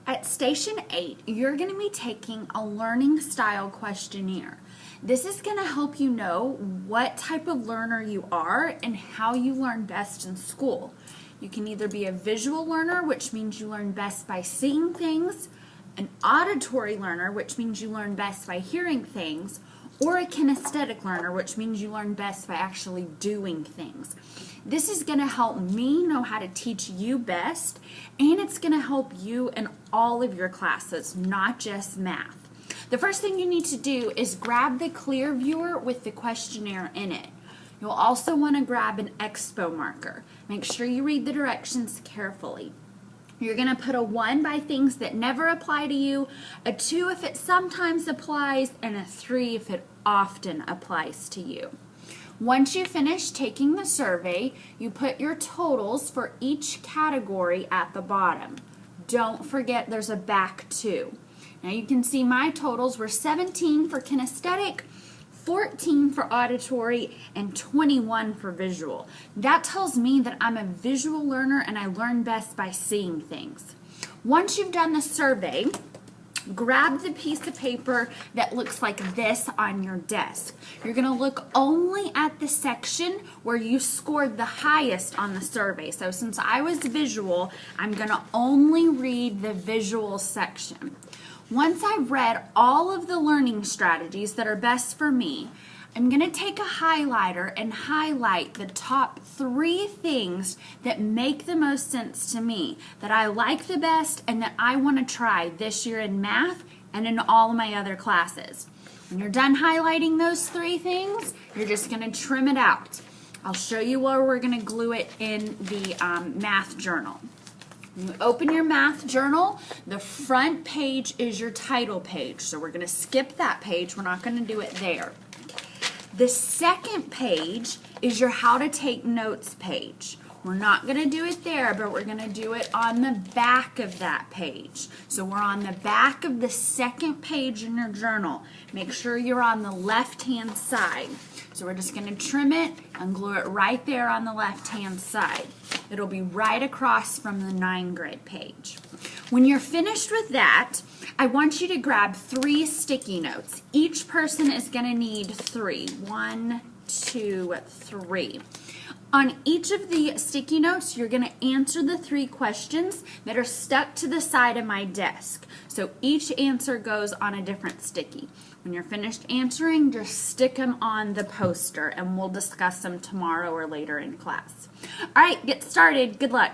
At Station 8, you're going to be taking a learning style questionnaire. This is going to help you know what type of learner you are and how you learn best in school. You can either be a visual learner, which means you learn best by seeing things, an auditory learner, which means you learn best by hearing things, or a kinesthetic learner, which means you learn best by actually doing things. This is going to help me know how to teach you best, and it's going to help you in all of your classes, not just math. The first thing you need to do is grab the clear viewer with the questionnaire in it. You'll also want to grab an expo marker. Make sure you read the directions carefully. You're going to put a 1 by things that never apply to you, a 2 if it sometimes applies, and a 3 if it often applies to you. Once you finish taking the survey, you put your totals for each category at the bottom. Don't forget there's a back too. Now you can see my totals were 17 for kinesthetic, 14 for auditory, and 21 for visual. That tells me that I'm a visual learner and I learn best by seeing things. Once you've done the survey, grab the piece of paper that looks like this on your desk. You're going to look only at the section where you scored the highest on the survey. So since I was visual, I'm going to only read the visual section. Once I've read all of the learning strategies that are best for me, I'm going to take a highlighter and highlight the top 3 things that make the most sense to me, that I like the best, and that I want to try this year in math and in all of my other classes. When you're done highlighting those 3 things, you're just going to trim it out. I'll show you where we're going to glue it in the math journal. When you open your math journal, the front page is your title page. So we're going to skip that page. We're not going to do it there. The second page is your how to take notes page. We're not going to do it there, but we're going to do it on the back of that page. So we're on the back of the second page in your journal. Make sure you're on the left-hand side. So we're just going to trim it and glue it right there on the left-hand side. It'll be right across from the 9th grade page. When you're finished with that, I want you to grab 3 sticky notes. Each person is going to need 3. 1, 2, 3. On each of the sticky notes, you're going to answer the 3 questions that are stuck to the side of my desk. So each answer goes on a different sticky. When you're finished answering, just stick them on the poster, and we'll discuss them tomorrow or later in class. All right, get started. Good luck.